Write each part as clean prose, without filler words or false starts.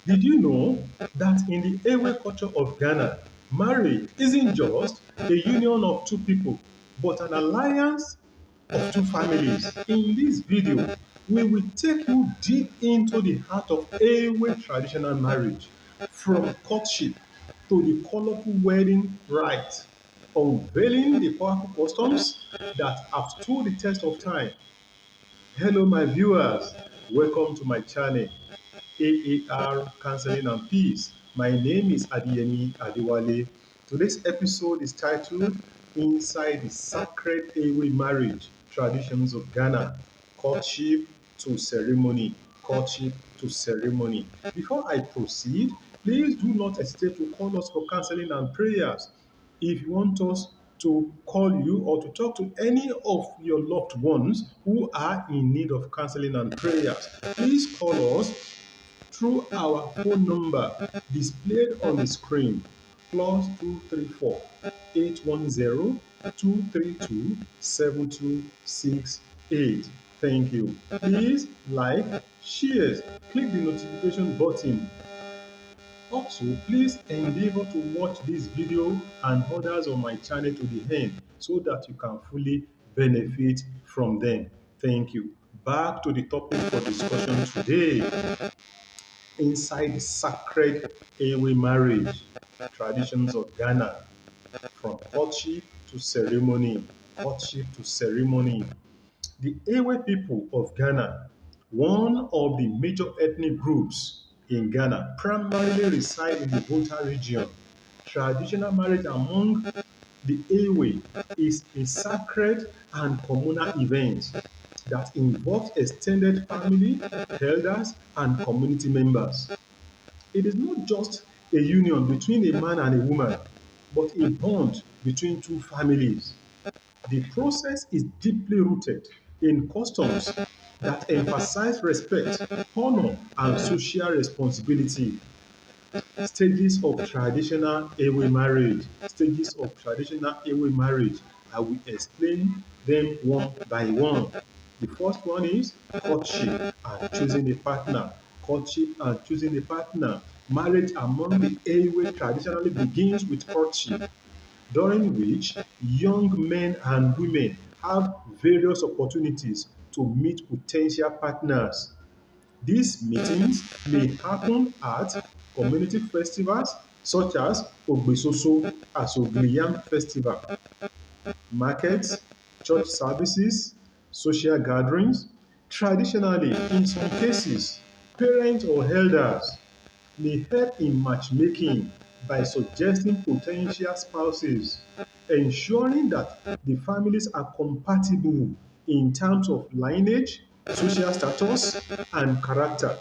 Did you know that in the Ewe culture of Ghana, marriage isn't just a union of two people, but an alliance of two families? In this video, we will take you deep into the heart of Ewe traditional marriage, from courtship to the colorful wedding rite, unveiling the powerful customs that have stood the test of time. Hello, my viewers. Welcome to my channel, AAR Counseling and Peace. My name is Adiyemi Adewale. Today's episode is titled Inside the Sacred Ewe Marriage Traditions of Ghana, Courtship to Ceremony. Courtship to Ceremony. Before I proceed, please do not hesitate to call us for counseling and prayers. If you want us to call you or to talk to any of your loved ones who are in need of counseling and prayers, please call us through our phone number displayed on the screen, +234 810 232 7268. Thank you. Please like, share, click the notification button. Also, please endeavor to watch this video and others on my channel to the end so that you can fully benefit from them. Thank you. Back to the topic for discussion today. Inside the sacred Ewe marriage traditions of Ghana, from courtship to ceremony. Courtship to ceremony. The Ewe people of Ghana, one of the major ethnic groups in Ghana, primarily reside in the Volta region. Traditional marriage among the Ewe is a sacred and communal event that involves extended family, elders, and community members. It is not just a union between a man and a woman, but a bond between two families. The process is deeply rooted in customs that emphasize respect, honor, and social responsibility. Stages of traditional Ewe marriage. Stages of traditional Ewe marriage. I will explain them one by one. The first one is courtship and choosing a partner. Courtship and choosing a partner. Marriage among the Ewe traditionally begins with courtship, during which young men and women have various opportunities to meet potential partners. These meetings may happen at community festivals such as Ogbesoso Asogliyam Festival, markets, church services, social gatherings. Traditionally, in some cases, parents or elders may help in matchmaking by suggesting potential spouses, ensuring that the families are compatible in terms of lineage, social status, and character.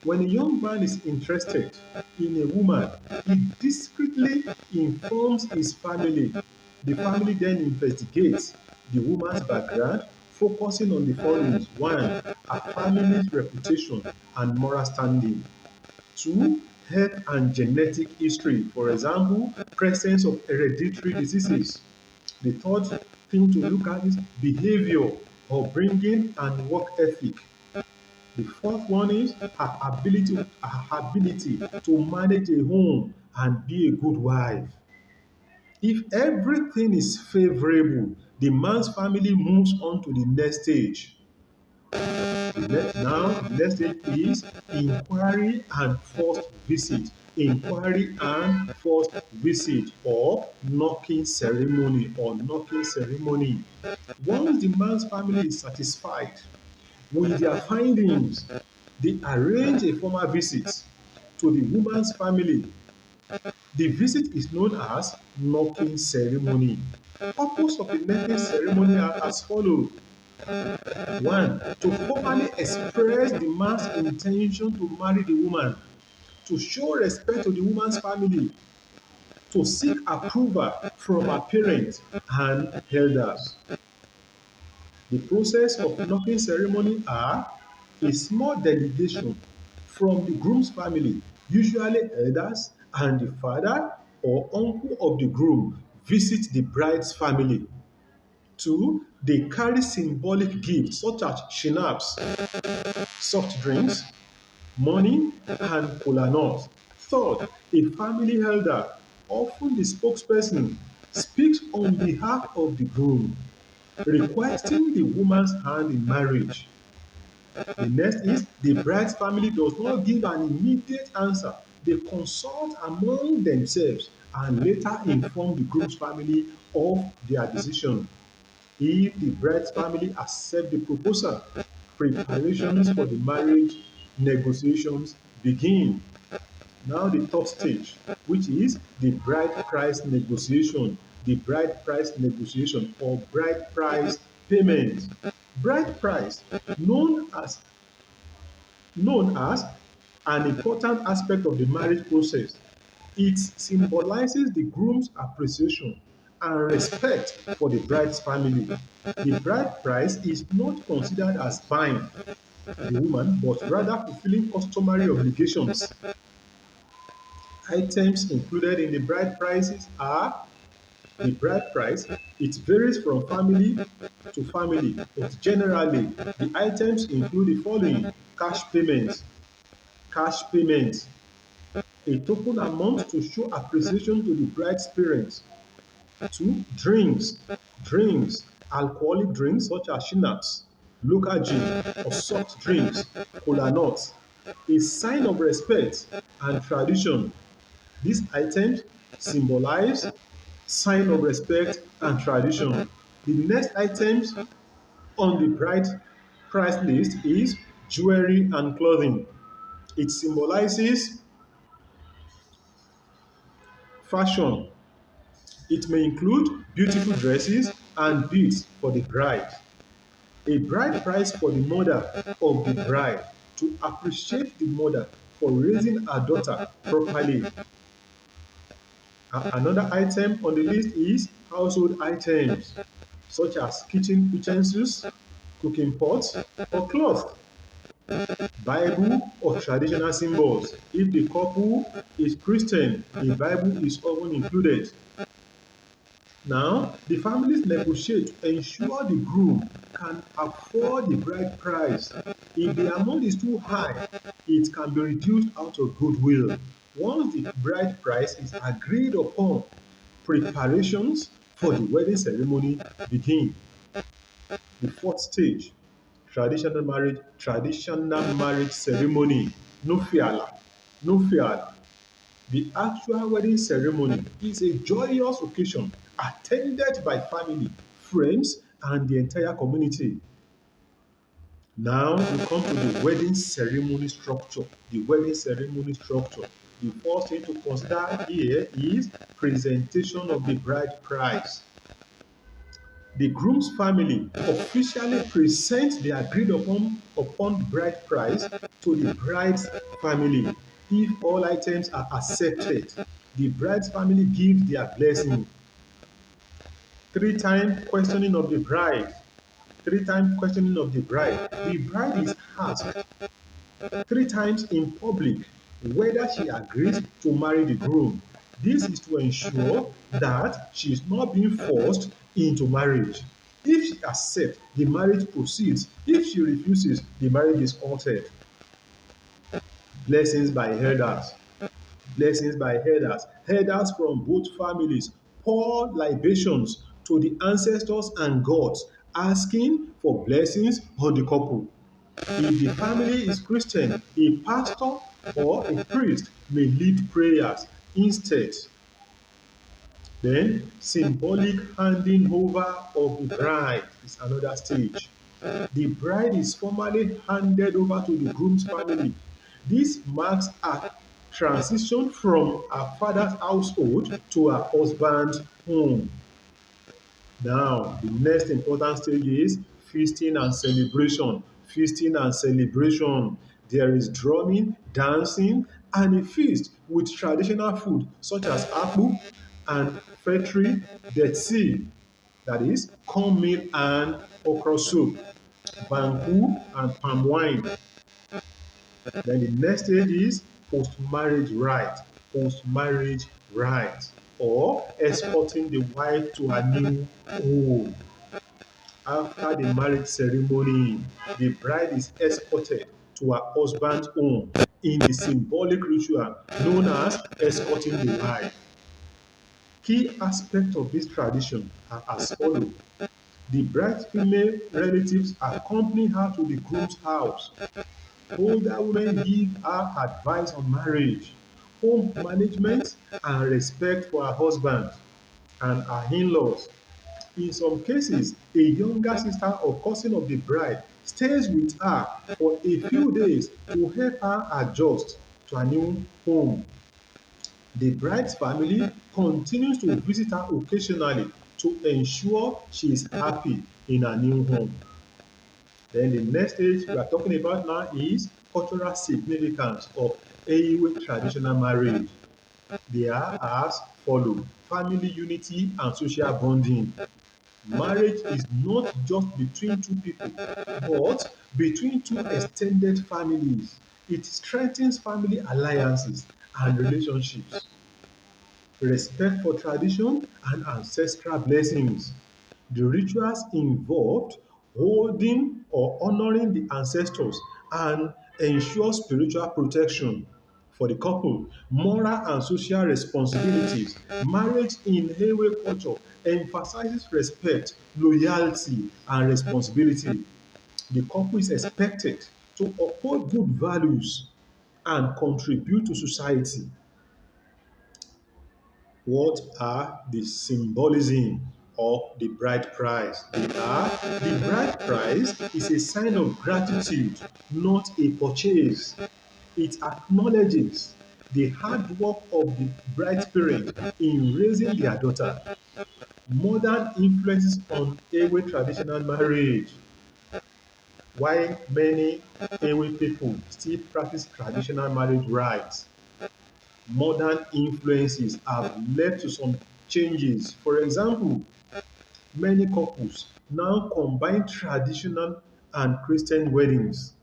When a young man is interested in a woman, he discreetly informs his family. The family then investigates the woman's background, focusing on the following: one, her family's reputation and moral standing; two, health and genetic history, for example, presence of hereditary diseases. The third thing to look at is behavior or bringing and work ethic. The fourth one is her ability to manage a home and be a good wife. If everything is favorable, the man's family moves on to the next stage. The next stage is inquiry and first visit. Inquiry and first visit, or knocking ceremony, Once the man's family is satisfied with their findings, they arrange a formal visit to the woman's family. The visit is known as knocking ceremony. Purpose of the knocking ceremony are as follows. One, to formally express the man's intention to marry the woman, to show respect to the woman's family, to seek approval from her parents and elders. The process of knocking ceremony are a small delegation from the groom's family, usually elders, and the father or uncle of the groom visit the bride's family. Two, they carry symbolic gifts such as schnapps, soft drinks, money, and kola nut. Third, a family elder, often the spokesperson, speaks on behalf of the groom, requesting the woman's hand in marriage. The next is the bride's family does not give an immediate answer. They consult among themselves and later inform the groom's family of their decision. If the bride's family accept the proposal, preparations for the marriage negotiations begin. Now the third stage, which is the bride price negotiation, the bride price negotiation or bride price payment. Bride price, known as an important aspect of the marriage process. It symbolizes the groom's appreciation and respect for the bride's family. The bride price is not considered as buying the woman, but rather fulfilling customary obligations. Items included in the bride prices are the bride price. It varies from family to family, but generally the items include the following: cash payment, a token amount to show appreciation to the bride's parents. Two, drinks, alcoholic drinks such as schnapps, local gin, or soft drinks, kola nuts, a sign of respect and tradition. These items symbolize sign of respect and tradition. The next items on the bride price list is jewelry and clothing. It symbolizes fashion. It may include beautiful dresses and beads for the bride. A bride price for the mother of the bride to appreciate the mother for raising her daughter properly. Another item on the list is household items such as kitchen utensils, cooking pots, or cloth, Bible or traditional symbols. If the couple is Christian, a Bible is often included. Now, the families negotiate to ensure the groom can afford the bride price. If the amount is too high, it can be reduced out of goodwill. Once the bride price is agreed upon, preparations for the wedding ceremony begin. The fourth stage, traditional marriage ceremony, Nufiala. Nufiala. The actual wedding ceremony is a joyous occasion attended by family, friends, and the entire community. Now we come to the wedding ceremony structure. The wedding ceremony structure. The first thing to consider here is presentation of the bride price. The groom's family officially present the agreed upon bride price to the bride's family. If all items are accepted, the bride's family gives their blessing. Three-time questioning of the bride. Three-time questioning of the bride. The bride is asked three times in public whether she agrees to marry the groom. This is to ensure that she is not being forced into marriage. If she accepts, the marriage proceeds. If she refuses, the marriage is altered. Blessings by elders. Blessings by elders. Elders from both families pour libations to the ancestors and gods, asking for blessings on the couple. If the family is Christian, a pastor or a priest may lead prayers instead. Then, symbolic handing over of the bride is another stage. The bride is formally handed over to the groom's family. This marks a transition from her father's household to her husband's home. Now, the next important stage is feasting and celebration. Feasting and celebration. There is drumming, dancing, and a feast with traditional food such as apple and fetri detsi, that is, corn meal and okra soup, banku and palm wine. Then the next stage is post-marriage rite. Post-marriage rite, or escorting the wife to her new home. After the marriage ceremony, the bride is escorted to her husband's home. in the symbolic ritual known as escorting the bride. Key aspects of this tradition are as follows. The bride's female relatives accompany her to the groom's house. Older women give her advice on marriage, home management, and respect for her husband and her in-laws. In some cases, a younger sister or cousin of the bride stays with her for a few days to help her adjust to a new home. The bride's family continues to visit her occasionally to ensure she is happy in her new home. Then the next stage we are talking about now is cultural significance of Ewe traditional marriage. They are as follow: family unity and social bonding. Marriage is not just between two people, but between two extended families. It strengthens family alliances and relationships. Respect for tradition and ancestral blessings. The rituals involved holding or honoring the ancestors and ensure spiritual protection for the couple. Moral and social responsibilities. Marriage in Ewe culture emphasizes respect, loyalty, and responsibility. The couple is expected to uphold good values and contribute to society. What are the symbolism of the bride price? They are: the bride price is a sign of gratitude, not a purchase. It acknowledges the hard work of the bride's parents in raising their daughter. Modern influences on Ewe traditional marriage. Why many Ewe people still practice traditional marriage rites. Modern influences have led to some changes. For example, many couples now combine traditional and Christian weddings.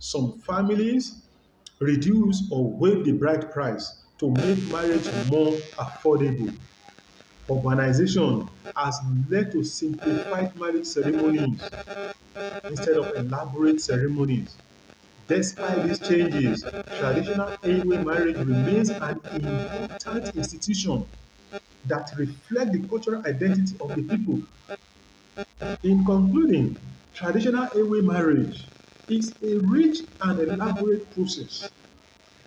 Some families reduce or waive the bride price to make marriage more affordable. Urbanization has led to simplified marriage ceremonies instead of elaborate ceremonies. Despite these changes, traditional Ewe marriage remains an important institution that reflects the cultural identity of the people. In concluding, traditional Ewe marriage is a rich and elaborate process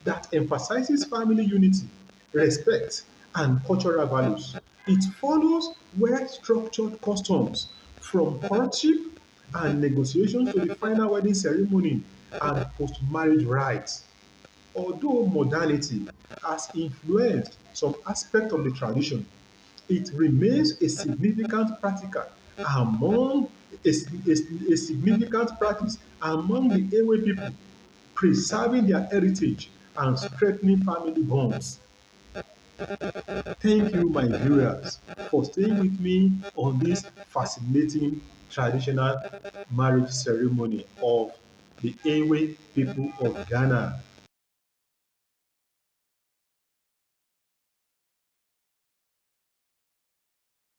that emphasizes family unity, respect, and cultural values. It follows well-structured customs from courtship and negotiations to the final wedding ceremony and post-marriage rites. Although modernity has influenced some aspect of the tradition, it remains a significant practical among a significant practice among the Ewe people, preserving their heritage and strengthening family bonds. Thank you, my viewers, for staying with me on this fascinating traditional marriage ceremony of the Ewe people of Ghana.